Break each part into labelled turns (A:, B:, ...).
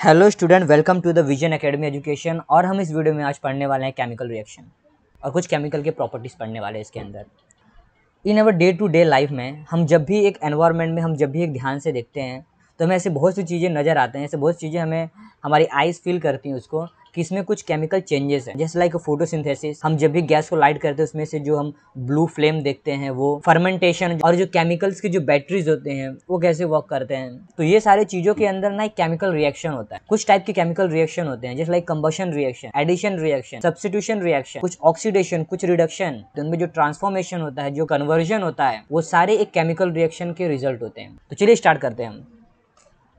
A: Hello student, welcome to the Vision Academy Education. और हम इस वीडियो में आज पढ़ने वाले हैं केमिकल रिएक्शन और कुछ केमिकल के प्रॉपर्टीज़ पढ़ने वाले हैं इसके अंदर। In our day to day life में हम जब भी एक एनवायरनमेंट में हम जब भी एक ध्यान से देखते हैं तो हमें ऐसे बहुत सी चीज़ें नज़र आते हैं, ऐसे बहुत सी चीज़ें हमें हमारी आइज़ फील करती हैं उसको कि इसमें कुछ केमिकल चेंजेस हैं। जैसे लाइक फोटोसिंथेसिस, हम जब भी गैस को लाइट करते हैं उसमें से जो हम ब्लू फ्लेम देखते हैं वो फर्मेंटेशन, और जो केमिकल्स के जो बैटरीज होते हैं वो कैसे वर्क करते हैं। तो ये सारी चीज़ों के अंदर ना एक केमिकल रिएक्शन होता है। कुछ टाइप के केमिकल रिएक्शन होते हैं जैसे like combustion reaction, addition reaction, substitution reaction, कुछ ऑक्सीडेशन, कुछ रिडक्शन। तो उनमें जो ट्रांसफॉर्मेशन होता है, जो कन्वर्जन होता है, वो सारे एक केमिकल रिएक्शन के रिजल्ट होते हैं। तो चलिए स्टार्ट करते हैं हम।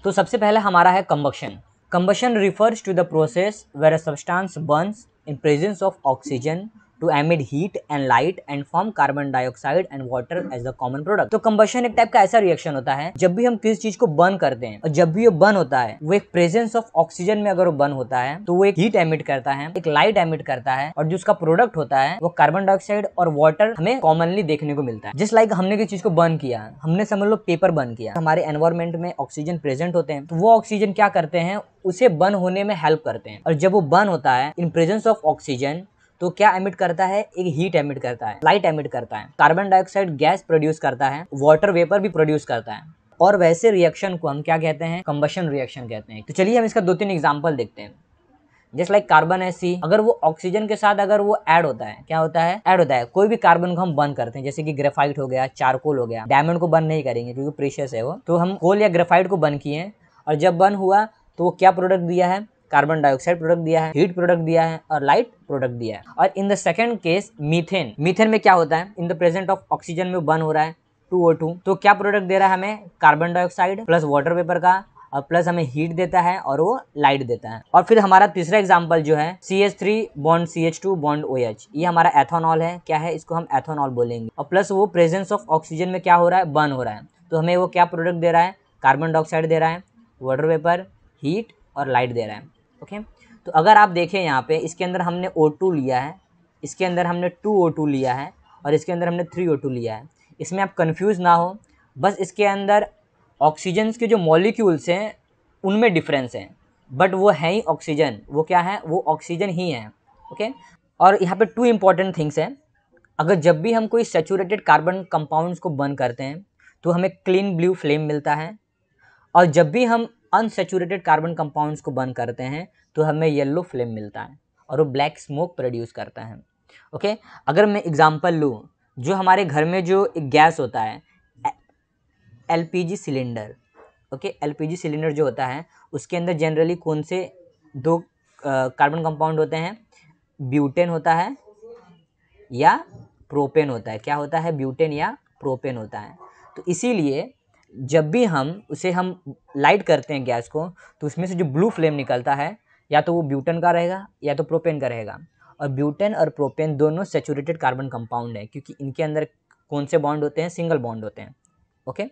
A: तो सबसे पहले हमारा है combustion. Combustion refers to the process where a substance burns in presence of oxygen to emit heat and light and form carbon dioxide and water as the common product। तो combustion एक टाइप का ऐसा reaction होता है जब भी हम किसी चीज को बर्न करते हैं और जब भी वो बर्न होता है वो एक प्रेजेंस ऑफ ऑक्सीजन में अगर वो बर्न होता है तो वो एक हीट एमिट करता है, एक लाइट एमिट करता है, और जो उसका प्रोडक्ट होता है वो कार्बन डाइऑक्साइड और वाटर हमें कॉमनली देखने को मिलता है। जस्ट लाइक हमने किसी चीज को बर्न किया, हमने समझ लो पेपर बर्न किया, हमारे एनवायरमेंट में ऑक्सीजन प्रेजेंट होते हैं तो वो ऑक्सीजन क्या करते हैं, उसे बर्न होने में हेल्प करते हैं। और जब वो बर्न होता है इन प्रेजेंस ऑफ ऑक्सीजन तो क्या एमिट करता है, एक हीट एमिट करता है, लाइट एमिट करता है, कार्बन डाइऑक्साइड गैस प्रोड्यूस करता है, वाटर वेपर भी प्रोड्यूस करता है। और वैसे रिएक्शन को हम क्या कहते हैं, कंबशन रिएक्शन कहते हैं। तो चलिए हम इसका 2-3 एग्जांपल देखते हैं। जस्ट लाइक कार्बन है सी, अगर वो ऑक्सीजन के साथ अगर वो ऐड होता है, क्या होता है, ऐड होता है, कोई भी कार्बन को हम बर्न करते हैं जैसे कि ग्रेफाइट हो गया, चारकोल हो गया। डायमंड को बर्न नहीं करेंगे क्योंकि प्रीशियस है वो, तो हम कोल या ग्रेफाइट को बर्न किए और जब बर्न हुआ तो वो क्या प्रोडक्ट दिया है, कार्बन डाइऑक्साइड प्रोडक्ट दिया है, हीट प्रोडक्ट दिया है और लाइट प्रोडक्ट दिया है। और in the second case methane, methane में क्या होता है, in the present of oxygen में बर्न हो रहा है 2O2, तो क्या प्रोडक्ट दे रहा है हमें, carbon dioxide plus water vapour का, और प्लस हमें हीट देता है और वो लाइट देता है। और फिर हमारा तीसरा एग्जांपल जो है CH3 bond CH2 bond OH, ये हमारा एथेनॉल है। क्या है, इसको हम एथेनॉल बोलेंगे। और प्लस वो प्रेजेंस ऑफ ऑक्सीजन में क्या हो रहा है, बर्न हो रहा है, तो हमें वो क्या प्रोडक्ट दे रहा है, कार्बन डाइऑक्साइड दे रहा है, water vapour, heat or light दे रहा है। ओके, तो अगर आप देखें यहाँ पे इसके अंदर हमने O2 लिया है, इसके अंदर हमने 2O2 लिया है और इसके अंदर हमने 3O2 लिया है। इसमें आप कंफ्यूज ना हो, बस इसके अंदर ऑक्सीजन के जो मॉलिक्यूल्स हैं उनमें डिफरेंस है, बट वो है ही ऑक्सीजन। वो क्या है, वो ऑक्सीजन ही है। ओके, और यहाँ पे 2 इंपॉर्टेंट थिंग्स हैं। अगर जब भी हम कोई सैचुरेटेड कार्बन कंपाउंड्स को बर्न करते हैं तो हमें क्लीन ब्लू फ्लेम मिलता है, और जब भी हम अनसैचुरेटेड कार्बन कंपाउंड्स को बर्न करते हैं तो हमें येलो फ्लेम मिलता है और वो ब्लैक स्मोक प्रोड्यूस करता है। ओके, अगर मैं एग्जांपल लूँ, जो हमारे घर में जो एक गैस होता है LPG cylinder, okay, LPG cylinder जो होता है उसके अंदर जनरली कौन से 2 कार्बन कंपाउंड होते हैं, ब्यूटेन होता है या प्रोपेन होता है। क्या होता है, ब्यूटेन या प्रोपेन होता है। तो इसीलिए जब भी हम लाइट करते हैं गैस को तो उसमें से जो ब्लू फ्लेम निकलता है या तो वो ब्यूटेन का रहेगा या तो प्रोपेन का रहेगा। और ब्यूटेन और प्रोपेन दोनों सैचुरेटेड कार्बन कंपाउंड है क्योंकि इनके अंदर कौन से बॉन्ड होते हैं, सिंगल बॉन्ड होते हैं। ओके,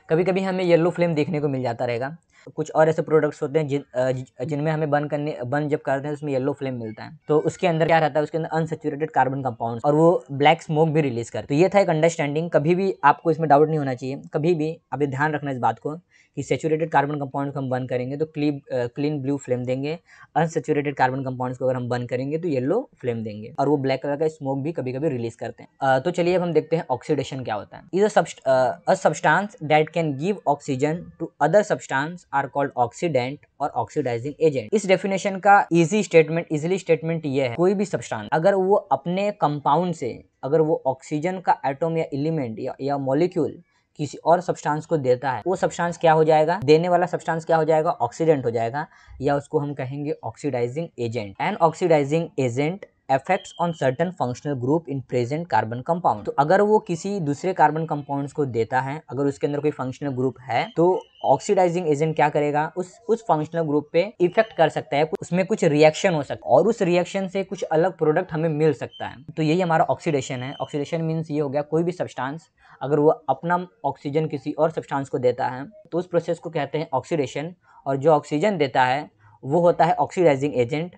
A: कभी कभी हमें येलो फ्लेम देखने को मिल जाता रहेगा। कुछ और ऐसे प्रोडक्ट्स होते हैं जिनमें हमें बर्न जब करते हैं उसमें येलो फ्लेम मिलता है, तो उसके अंदर क्या रहता है, उसके अंदर अनसैचुरेटेड कार्बन कंपाउंड और वो ब्लैक स्मोक भी रिलीज करते हैं। तो ये था एक अंडरस्टैंडिंग, कभी भी आपको इसमें डाउट नहीं होना चाहिए। कभी भी आप ध्यान रखना इस बात को कि सैचुरेटेड कार्बन कंपाउंड को हम बर्न करेंगे तो क्लीन ब्लू फ्लेम देंगे, अनसैचुरेटेड कार्बन कंपाउंड्स को अगर हम बर्न करेंगे तो येलो फ्लेम देंगे, और वो ब्लैक कलर का स्मोक भी कभी कभी रिलीज करते हैं। तो चलिए अब हम देखते हैं ऑक्सीडेशन क्या होता है। Is a substance that can give oxygen to other substance are called oxidant और ऑक्सीडाइजिंग एजेंट। इस डेफिनेशन का इजीली स्टेटमेंट ये है, कोई भी सब्सटेंस अगर वो अपने कंपाउंड से अगर वो ऑक्सीजन का एटम या एलिमेंट या मॉलिक्यूल किसी और सब्सटेंस को देता है, वो सब्सटेंस क्या हो जाएगा, देने वाला सब्सटेंस क्या हो जाएगा, ऑक्सीडेंट हो जाएगा, या उसको हम कहेंगे oxidising agent. An oxidising agent effects on certain functional group in present carbon compound. तो अगर वो किसी दूसरे कार्बन कंपाउंड्स को देता है, अगर उसके अंदर कोई फंक्शनल ग्रुप है, तो ऑक्सीडाइजिंग एजेंट क्या करेगा, उस फंक्शनल ग्रुप पे इफेक्ट कर सकता है, उसमें कुछ रिएक्शन हो सकता है और उस रिएक्शन से कुछ अलग प्रोडक्ट हमें मिल सकता है। तो यही हमारा ऑक्सीडेशन है। ऑक्सीडेशन मीन्स ये हो गया, कोई भी सब्सटेंस अगर वो अपना ऑक्सीजन किसी और सब्सटेंस को देता है तो उस प्रोसेस को कहते हैं ऑक्सीडेशन, और जो ऑक्सीजन देता है वो होता है ऑक्सीडाइजिंग एजेंट।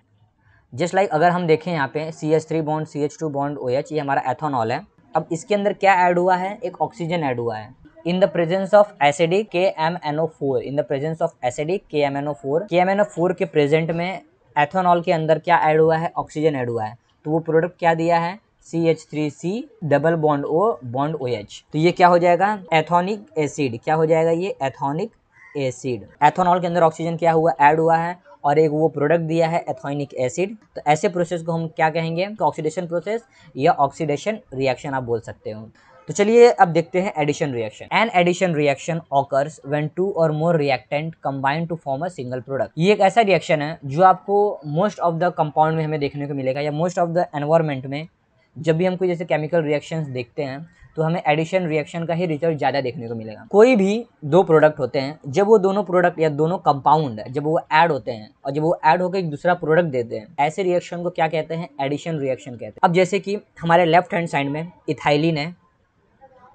A: जस्ट लाइक अगर हम देखें यहाँ पे CH3 bond CH2 bond OH, ये हमारा एथेनॉल है। अब इसके अंदर क्या ऐड हुआ है, एक ऑक्सीजन ऐड हुआ है, in the presence of acidic KMNO4, in the presence of acidic KMNO4, KMNO4 के प्रेजेंट में एथेनॉल के अंदर क्या ऐड हुआ है, ऑक्सीजन ऐड हुआ है, तो वो प्रोडक्ट क्या दिया है, CH3C double bond O bond OH। तो ये क्या हो जाएगा, एथोनिक एसिड, क्या हो जाएगा ये, एथोनिक एसिड। एथेनॉल के अंदर ऑक्सीजन क्या हुआ, ऐड हुआ है, और एक वो प्रोडक्ट दिया है एथोनिक एसिड। तो ऐसे प्रोसेस को हम क्या कहेंगे, ऑक्सीडेशन प्रोसेस या ऑक्सीडेशन रिएक्शन आप बोल सकते हो। तो चलिए अब देखते हैं addition reaction. An addition reaction occurs when 2 or more reactant combine to form a single product. ये एक ऐसा रिएक्शन है जो आपको मोस्ट ऑफ द कंपाउंड में हमें देखने को मिलेगा, या मोस्ट ऑफ द एनवायरमेंट में जब भी हम कोई जैसे केमिकल रिएक्शंस देखते हैं तो हमें एडिशन रिएक्शन का ही रिजल्ट ज़्यादा देखने को मिलेगा। कोई भी दो प्रोडक्ट होते हैं, जब वो दोनों प्रोडक्ट या दोनों कंपाउंड जब वो ऐड होते हैं और जब वो ऐड होकर एक दूसरा प्रोडक्ट देते हैं, ऐसे रिएक्शन को क्या कहते हैं, एडिशन रिएक्शन कहते हैं। अब जैसे कि हमारे लेफ्ट हैंड साइड में इथाइलिन है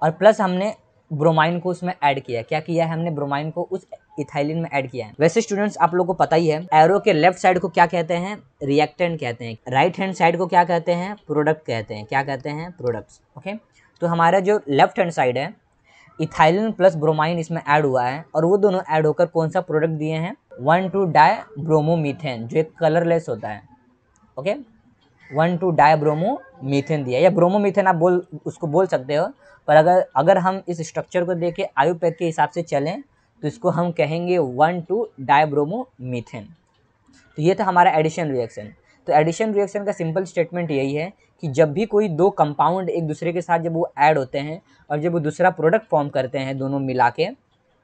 A: और प्लस हमने ब्रोमाइन को उसमें ऐड किया। क्या किया है, हमने ब्रोमाइन को उस इथाइलिन में ऐड किया है। वैसे स्टूडेंट्स आप लोगों को पता ही है, एरो के लेफ्ट साइड को क्या कहते हैं, रिएक्टेंट कहते हैं, राइट हैंड साइड को क्या कहते हैं, प्रोडक्ट कहते हैं। क्या कहते हैं, प्रोडक्ट्स। ओके, तो हमारा जो लेफ्ट हैंड साइड है, इथाइलिन प्लस ब्रोमाइन इसमें ऐड हुआ है और वो दोनों ऐड होकर कौन सा प्रोडक्ट दिए हैं, 1,2-डाइब्रोमोमीथेन, जो एक कलरलेस होता है। ओके, 1,2-डाइब्रोमोमीथेन दिया, या ब्रोमोमीथेन आप उसको बोल सकते हो, पर अगर हम इस स्ट्रक्चर को देखें आयुपैक के हिसाब से चलें तो इसको हम कहेंगे 1,2-डाइब्रोमोमीथेन। तो ये था हमारा एडिशन रिएक्शन। तो एडिशन रिएक्शन का सिंपल स्टेटमेंट यही है कि जब भी कोई दो कंपाउंड एक दूसरे के साथ जब वो ऐड होते हैं और जब वो दूसरा प्रोडक्ट फॉर्म करते हैं दोनों मिला के,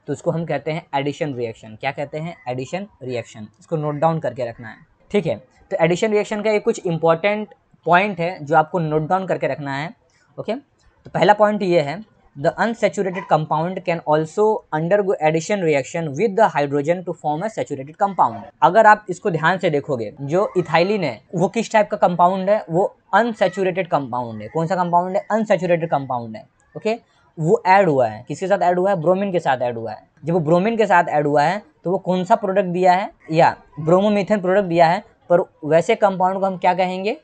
A: तो उसको हम कहते हैं एडिशन रिएक्शन। क्या कहते हैं, एडिशन रिएक्शन। इसको नोट डाउन करके रखना है, ठीक है। तो एडिशन रिएक्शन का एक कुछ इंपॉर्टेंट पॉइंट है जो आपको नोट डाउन करके रखना है। ओके, तो पहला पॉइंट ये है, the unsaturated compound can also undergo addition reaction with the hydrogen to form a saturated compound. अगर आप इसको ध्यान से देखोगे, जो इथाइलिन है वो किस टाइप का कंपाउंड है, वो अनसैचुरेटेड कंपाउंड है। कौन सा कंपाउंड है, अनसैचुरेटेड कंपाउंड है। ओके, वो ऐड हुआ है, किसके साथ ऐड हुआ है, ब्रोमीन के साथ ऐड हुआ है। जब वो ब्रोमीन के साथ ऐड हुआ है तो वो कौन सा प्रोडक्ट दिया है, या ब्रोमोमीथेन प्रोडक्ट दिया है, पर वैसे कंपाउंड को हम क्या कहेंगे,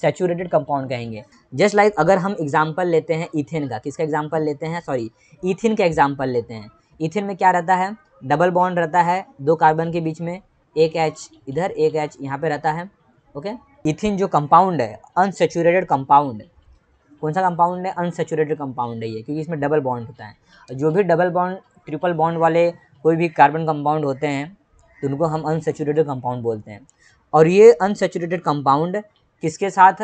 A: सैचुरेटेड कंपाउंड कहेंगे। जस्ट लाइक अगर हम एग्जांपल लेते हैं इथेन का, किसका एग्जांपल लेते हैं, सॉरी इथिन का एग्जांपल लेते हैं। इथिन में क्या रहता है, डबल बॉन्ड रहता है दो कार्बन के बीच में, एक H इधर एक H यहाँ पे रहता है। ओके, इथिन जो कंपाउंड है अनसैचुरेटेड कंपाउंड, कौन सा कंपाउंड है, अनसैचुरेटेड कंपाउंड है ये, क्योंकि इसमें डबल बॉन्ड होता है। जो भी डबल बॉन्ड ट्रिपल बॉन्ड वाले कोई भी कार्बन कंपाउंड होते हैं तो उनको हम अनसैचुरेटेड कंपाउंड बोलते हैं। और ये अनसैचुरेटेड कंपाउंड किसके साथ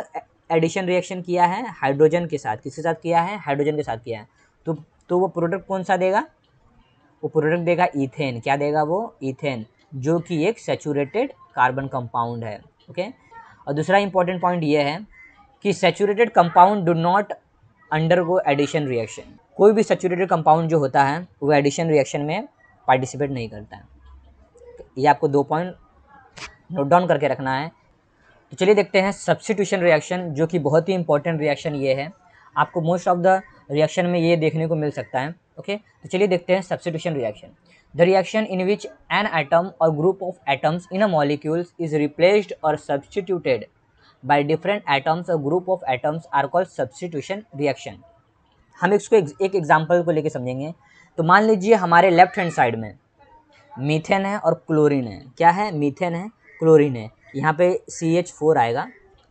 A: एडिशन रिएक्शन किया है, हाइड्रोजन के साथ। किसके साथ किया है, हाइड्रोजन के साथ किया है। तो वो प्रोडक्ट कौन सा देगा, वो प्रोडक्ट देगा इथेन। क्या देगा वो, इथेन, जो कि एक सैचुरेटेड कार्बन कंपाउंड है। ओके, और दूसरा इंपॉर्टेंट पॉइंट ये है कि saturated compound do not undergo addition reaction. कोई भी सैचुरेटेड कंपाउंड जो होता है वो एडिशन रिएक्शन में पार्टिसिपेट नहीं करता है। ये आपको 2 पॉइंट नोट डाउन करके रखना है। तो चलिए देखते हैं सब्स्टिट्यूशन रिएक्शन, जो कि बहुत ही इंपॉर्टेंट रिएक्शन ये है। आपको मोस्ट ऑफ द रिएक्शन में ये देखने को मिल सकता है। ओके, तो चलिए देखते हैं substitution reaction. The reaction in which an atom or group of atoms in a molecules is replaced or substituted by different atoms or group of atoms are called substitution reaction. हम इसको एक example को लेके समझेंगे। तो मान लीजिए हमारे लेफ्ट हैंड साइड में मीथेन है और क्लोरीन है। क्या है, मीथेन है, क्लोरीन है। यहाँ पे CH4 आएगा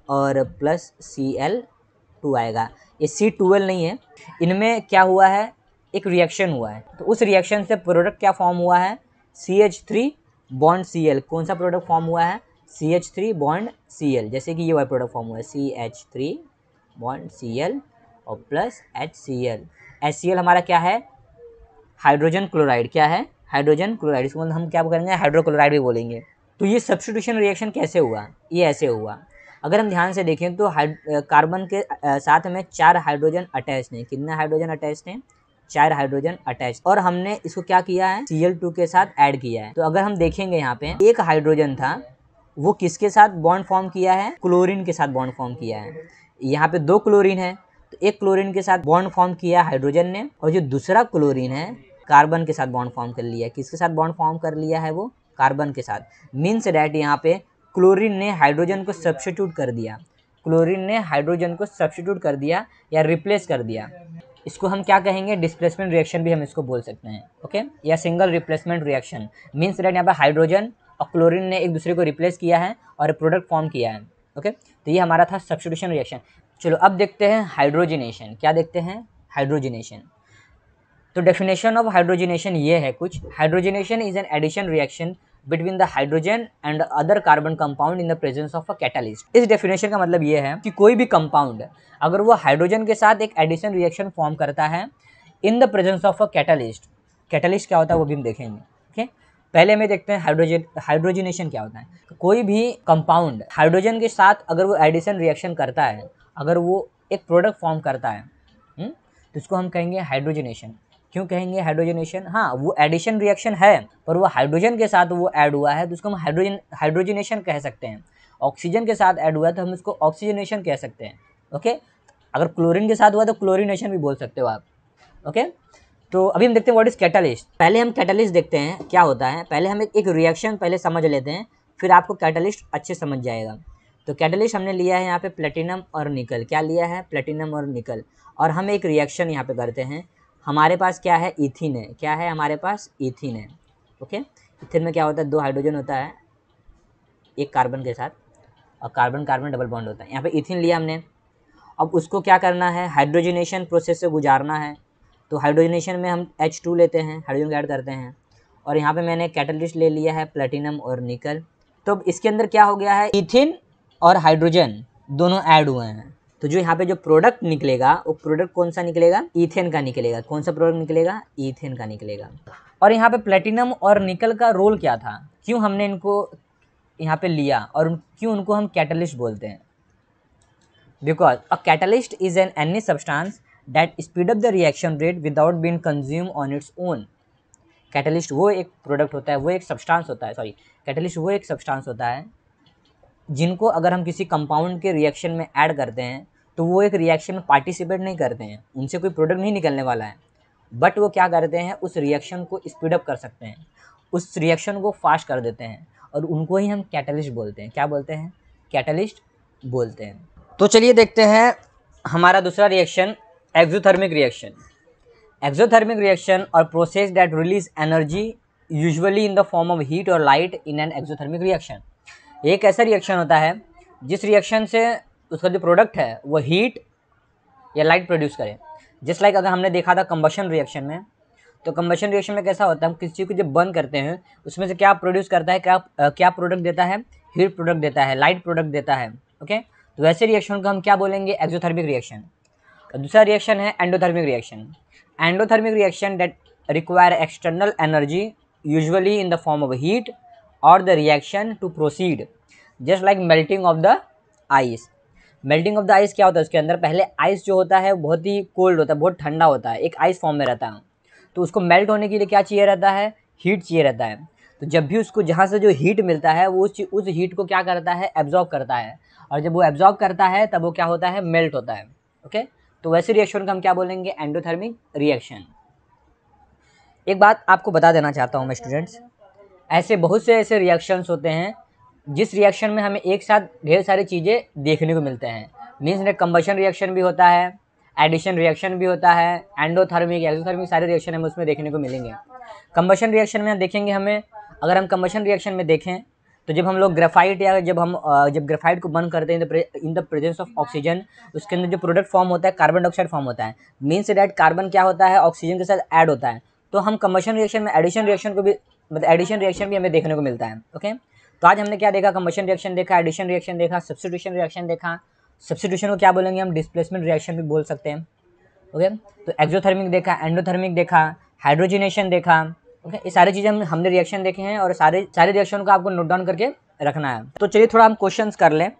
A: और प्लस Cl2 आएगा। ये C12 नहीं है। इनमें क्या हुआ है, एक रिएक्शन हुआ है। तो उस रिएक्शन से प्रोडक्ट क्या फॉर्म हुआ है, CH3 बॉन्ड Cl। कौन सा प्रोडक्ट फॉर्म हुआ है, CH3 बॉन्ड Cl। जैसे कि ये वाला प्रोडक्ट फॉर्म हुआ है, CH3 बॉन्ड Cl और प्लस HCl। HCl हमारा क्या है, हाइड्रोजन क्लोराइड। क्या है, हाइड्रोजन क्लोराइड। इसको हम क्या करेंगे, हाइड्रोक्लोराइड भी बोलेंगे। तो ये सब्स्टिट्यूशन रिएक्शन कैसे हुआ, ये ऐसे हुआ। अगर हम ध्यान से देखें तो कार्बन के साथ में 4 हाइड्रोजन अटैच हैं। कितने हाइड्रोजन अटैच हैं, 4 हाइड्रोजन अटैच। और हमने इसको क्या किया है, Cl2 के साथ ऐड किया है। तो अगर हम देखेंगे यहाँ पे एक हाइड्रोजन था, वो किसके साथ बॉन्ड फॉर्म किया है, क्लोरीन के साथ बॉन्ड फॉर्म किया है। यहाँ पे 2 क्लोरीन है, तो एक क्लोरीन के साथ बॉन्ड फॉर्म किया हाइड्रोजन ने, और जो दूसरा क्लोरीन है कार्बन के साथ बॉन्ड फॉर्म कर लिया है। किसके साथ बॉन्ड फॉर्म कर लिया है, वो कार्बन के साथ। मीन्स डैट यहाँ पे क्लोरीन ने हाइड्रोजन को सब्स्टिट्यूट कर दिया, क्लोरीन ने हाइड्रोजन को सब्स्टिट्यूट कर दिया या रिप्लेस कर दिया। इसको हम क्या कहेंगे, डिस्प्लेसमेंट रिएक्शन भी हम इसको बोल सकते हैं, ओके। या single replacement reaction means that यहाँ पे हाइड्रोजन और क्लोरीन ने एक दूसरे को रिप्लेस किया है और एक प्रोडक्ट फॉर्म किया है, ओके। तो ये हमारा था सब्स्टिट्यूशन रिएक्शन। चलो अब देखते हैं हाइड्रोजिनेशन। क्या देखते हैं, हाइड्रोजिनेशन। तो डेफिनेशन ऑफ हाइड्रोजिनेशन ये है कुछ, hydrogenation is an addition reaction between the hydrogen and other carbon compound in the presence of a catalyst. इस डेफिनेशन का मतलब ये है कि कोई भी कंपाउंड अगर वो हाइड्रोजन के साथ एक एडिशन रिएक्शन फॉर्म करता है इन the presence of a catalyst. Catalyst क्या होता है वो भी हम देखेंगे, ओके। पहले में देखते हैं हाइड्रोजिनेशन क्या होता है। तो कोई भी कंपाउंड हाइड्रोजन के साथ अगर वो एडिशन रिएक्शन करता है, अगर वो एक प्रोडक्ट फॉर्म करता है, तो इसको हम कहेंगे हाइड्रोजिनेशन। क्यों कहेंगे हाइड्रोजनेशन, हाँ वो एडिशन रिएक्शन है पर वो हाइड्रोजन के साथ वो ऐड हुआ है तो उसको हम हाइड्रोजनेशन कह सकते हैं। ऑक्सीजन के साथ ऐड हुआ है तो हम इसको ऑक्सीजनेशन कह सकते हैं, ओके। अगर क्लोरीन के साथ हुआ तो क्लोरीनेशन भी बोल सकते हो आप, ओके। तो अभी हम देखते हैं व्हाट इज कैटलिस्ट। पहले हम कैटलिस्ट देखते हैं क्या होता है। पहले हम एक रिएक्शन पहले समझ लेते हैं, फिर आपको कैटलिस्ट अच्छे समझ जाएगा। तो कैटलिस्ट हमने लिया है यहाँ पे प्लेटिनम और निकल। क्या लिया है, प्लेटिनम और निकल, और हम एक रिएक्शन यहाँ पे करते हैं। हमारे पास क्या है, ईथीन है। क्या है हमारे पास, ईथीन है, ओके। ईथीन में क्या होता है, 2 हाइड्रोजन होता है एक कार्बन के साथ और कार्बन कार्बन डबल बॉन्ड होता है। यहाँ पे ईथीन लिया हमने, अब उसको क्या करना है, हाइड्रोजनेशन प्रोसेस से गुजारना है। तो हाइड्रोजनेशन में हम H2 लेते हैं, हाइड्रोजन ऐड करते हैं, और यहाँ पे मैंने कैटलिस्ट ले लिया है प्लेटिनम और निकल। तो इसके अंदर क्या हो गया है, ईथीन और हाइड्रोजन दोनों ऐड हुए हैं। तो जो यहाँ पे जो प्रोडक्ट निकलेगा वो प्रोडक्ट कौन सा निकलेगा, ईथेन का निकलेगा। कौन सा प्रोडक्ट निकलेगा, ईथेन का निकलेगा। और यहाँ पे प्लेटिनम और निकल का रोल क्या था, क्यों हमने इनको यहाँ पे लिया और क्यों उनको हम कैटलिस्ट बोलते हैं। Because a catalyst is an any substance that speed up the reaction rate without being consume on its own. Catalyst वो एक प्रोडक्ट होता है, वो एक सब्सटेंस होता है, सॉरी कैटलिस्ट वो एक सब्सटेंस होता है जिनको अगर हम किसी कंपाउंड के रिएक्शन में ऐड करते हैं तो वो एक रिएक्शन में पार्टिसिपेट नहीं करते हैं, उनसे कोई प्रोडक्ट नहीं निकलने वाला है, बट वो क्या करते हैं, उस रिएक्शन को स्पीड अप कर सकते हैं, उस रिएक्शन को फास्ट कर देते हैं, और उनको ही हम कैटलिस्ट बोलते हैं। क्या बोलते हैं, कैटलिस्ट बोलते हैं। तो चलिए देखते हैं हमारा दूसरा reaction, exothermic reaction. Exothermic reaction are process that release energy usually in the form of heat or light in an exothermic reaction. एक ऐसा रिएक्शन होता है जिस रिएक्शन से उसका जो प्रोडक्ट है वो हीट या लाइट प्रोड्यूस करे। जस्ट लाइक अगर हमने देखा था कंबशन रिएक्शन में, तो कंबशन रिएक्शन में कैसा होता है, हम किसी चीज़ को जब बर्न करते हैं उसमें से क्या प्रोड्यूस करता है, क्या प्रोडक्ट देता है, हीट प्रोडक्ट देता है, लाइट प्रोडक्ट देता है, ओके। तो वैसे रिएक्शन को हम क्या बोलेंगे, एक्सोथर्मिक रिएक्शन। दूसरा रिएक्शन है endothermic reaction. Endothermic reaction that require external energy usually in the form of heat for the reaction to proceed, just like melting of the ice. Melting of the ice क्या होता है, उसके अंदर पहले ice जो होता है बहुत ही कोल्ड होता है, बहुत ठंडा होता है, एक आइस फॉर्म में रहता है। तो उसको मेल्ट होने के लिए क्या चाहिए रहता है, हीट चाहिए रहता है। तो जब भी उसको जहाँ से जो हीट मिलता है वो उस हीट को क्या करता है, एब्जॉर्ब करता है, और जब वो एब्जॉर्ब करता है तब वो क्या होता है, मेल्ट होता है, ओके। तो वैसे रिएक्शन को हम क्या बोलेंगे, एंडोथर्मिक रिएक्शन। एक बात आपको बता देना चाहता हूँ मैं स्टूडेंट्स, ऐसे बहुत से ऐसे रिएक्शंस होते हैं जिस रिएक्शन में हमें एक साथ ढेर सारी चीज़ें देखने को मिलते हैं। मीन्स कंबशन रिएक्शन भी होता है, एडिशन रिएक्शन भी होता है, एंडोथर्मिक एक्सोथर्मिक सारे रिएक्शन हमें उसमें देखने को मिलेंगे। कंबशन रिएक्शन में हम देखेंगे, हमें अगर हम कंबशन रिएक्शन में देखें तो जब हम लोग ग्रेफाइट या जब ग्रेफाइट को बर्न करते हैं इन द प्रेजेंस ऑफ ऑक्सीजन, उसके अंदर जो प्रोडक्ट फॉर्म होता है कार्बन डाइऑक्साइड फॉर्म होता है। मीन्स दैट कार्बन क्या होता है, ऑक्सीजन के साथ ऐड होता है। तो हम कंबशन रिएक्शन में एडिशन रिएक्शन को भी, मतलब एडिशन रिएक्शन भी हमें देखने को मिलता है, ओके। तो आज हमने क्या देखा, कंबशन रिएक्शन देखा, एडिशन रिएक्शन देखा, सब्स्टिट्यूशन रिएक्शन देखा। सब्स्टिट्यूशन को क्या बोलेंगे हम, डिस्प्लेसमेंट रिएक्शन भी बोल सकते हैं, ओके। तो एक्सोथर्मिक देखा, एंडोथर्मिक देखा, हाइड्रोजनेशन देखा, ओके। ये सारी चीज़ें हमने रिएक्शन देखे हैं और सारे रिएक्शन को आपको नोट डाउन करके रखना है। तो चलिए थोड़ा हम क्वेश्चंस कर लें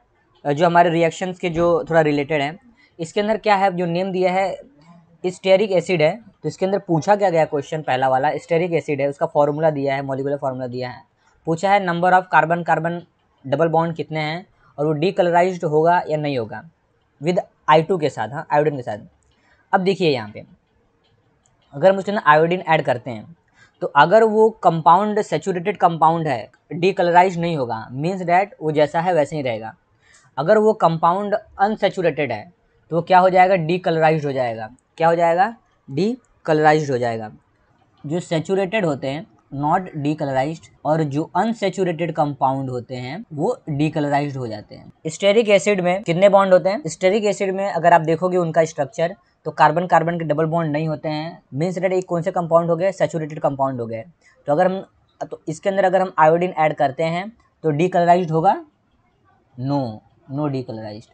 A: जो हमारे रिएक्शंस के जो थोड़ा रिलेटेड है। इसके अंदर क्या है, जो नेम दिया है स्टेरिक एसिड है, तो इसके अंदर पूछा क्या गया क्वेश्चन, पहला वाला स्टेरिक एसिड है, उसका फॉर्मूला दिया है, मॉलिक्यूलर फार्मूला दिया है। पूछा है number of carbon carbon double bond कितने हैं और वो डीकलराइज्ड होगा या नहीं होगा विद I2 के साथ, हाँ आयोडीन के साथ। अब देखिए यहाँ पे अगर हम उसके अंदर आयोडीन ऐड करते हैं तो अगर वो कंपाउंड सेचुरेटेड कंपाउंड है, डीकलराइज नहीं होगा, मीन्स डैट वो जैसा है वैसे ही रहेगा। अगर वो कंपाउंड अनसेचुरेटेड है तो क्या हो जाएगा, डीकलराइज्ड हो जाएगा। क्या हो जाएगा, डीकलराइज्ड हो जाएगा। जो सैचुरेटेड होते हैं नॉट डीकलराइज्ड, और जो अनसैचुरेटेड कंपाउंड होते हैं वो डीकलराइज्ड हो जाते हैं। स्टेरिक एसिड में कितने बॉन्ड होते हैं? स्टेरिक एसिड में अगर आप देखोगे उनका स्ट्रक्चर, तो कार्बन कार्बन के डबल बॉन्ड नहीं होते हैं। मीन्स दैट एक कौन से कंपाउंड हो गए, सैचुरेटेड कंपाउंड हो गए। तो अगर हम, तो इसके अंदर अगर हम आयोडीन ऐड करते हैं तो डीकलराइज्ड होगा? नो डीकलराइज्ड।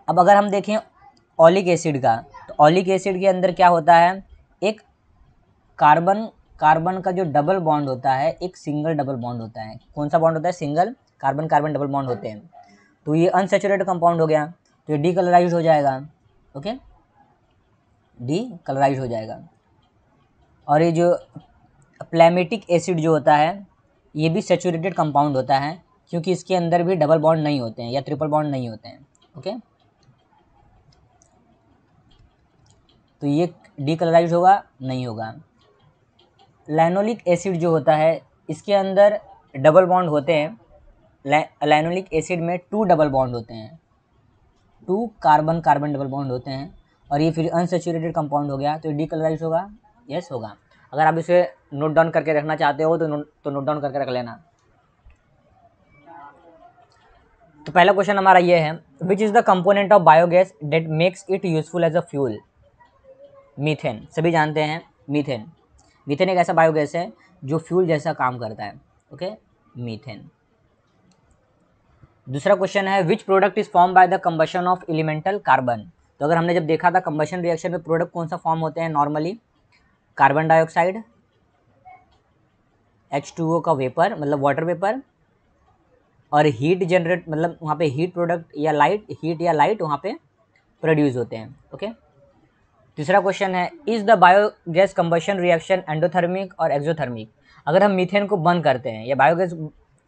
A: अब अगर हम देखें ऑलिक एसिड का, तो ऑलिक एसिड के अंदर क्या होता है, एक कार्बन कार्बन का जो डबल बॉन्ड होता है, एक सिंगल डबल बॉन्ड होता है। कौन सा बॉन्ड होता है? Single carbon carbon double bond होते हैं। तो ये अनसैचुरेटेड कंपाउंड हो गया, तो ये डीकलराइज्ड हो जाएगा। ओके, डीकलराइज्ड हो जाएगा। और ये जो प्लैमेटिक एसिड जो होता है, ये भी सैचुरेटेड कंपाउंड होता है, क्योंकि इसके अंदर भी डबल बॉन्ड नहीं होते हैं या ट्रिपल बॉन्ड नहीं होते हैं। ओके, तो ये डीकलराइज्ड होगा? नहीं होगा। लैनोलिक एसिड जो होता है, इसके अंदर डबल बॉन्ड होते हैं। लैनोलिक एसिड में 2 डबल बॉन्ड होते हैं, 2 कार्बन कार्बन डबल बॉन्ड होते हैं, और ये फिर अनसैचुरेटेड कंपाउंड हो गया, तो डीकलराइज्ड होगा? यस होगा। अगर आप इसे नोट डाउन करके रखना चाहते हो तो नोट डाउन करके रख लेना। तो पहला क्वेश्चन हमारा ये है, which is the component of biogas that makes it useful as a fuel? Methane. सभी जानते हैं मीथेन। मीथेन एक ऐसा बायोगैस है जो फ्यूल जैसा काम करता है। Okay, methane. दूसरा क्वेश्चन है, which product is form by the combustion of elemental carbon? तो अगर हमने जब देखा था कंबशन रिएक्शन में प्रोडक्ट कौन सा फॉर्म होते हैं नॉर्मली? कार्बन डाइऑक्साइड, H2O का वेपर मतलब वाटर वेपर, और हीट जनरेट मतलब वहाँ पे हीट प्रोडक्ट या लाइट वहाँ पे प्रोड्यूस होते हैं। ओके, तीसरा क्वेश्चन है, is the biogas combustion reaction endothermic और एक्सोथर्मिक? अगर हम मीथेन को बर्न करते हैं या बायोगैस,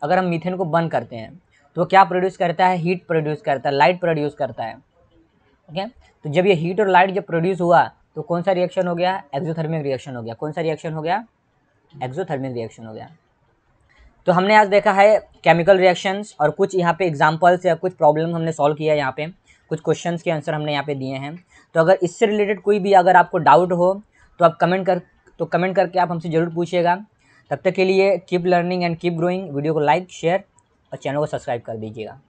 A: अगर हम मीथेन को बर्न करते हैं तो क्या प्रोड्यूस करता है? हीट प्रोड्यूस करता है, लाइट प्रोड्यूस करता है। ओके, तो जब ये हीट और लाइट जब प्रोड्यूस हुआ तो कौन सा रिएक्शन हो गया? एक्सोथर्मिक रिएक्शन हो गया। कौन सा रिएक्शन हो गया? एक्सोथर्मिक रिएक्शन हो गया। तो हमने आज देखा है केमिकल रिएक्शंस, और कुछ यहाँ पे एग्जांपल्स या कुछ प्रॉब्लम हमने सॉल्व किया है। यहाँ पे कुछ क्वेश्चंस के आंसर हमने यहाँ पे दिए हैं। तो अगर इससे रिलेटेड कोई भी अगर आपको डाउट हो तो आप कमेंट करके आप हमसे ज़रूर पूछिएगा। तब तक के लिए keep learning and keep growing. Video को लाइक, शेयर और चैनल को सब्सक्राइब कर दीजिएगा।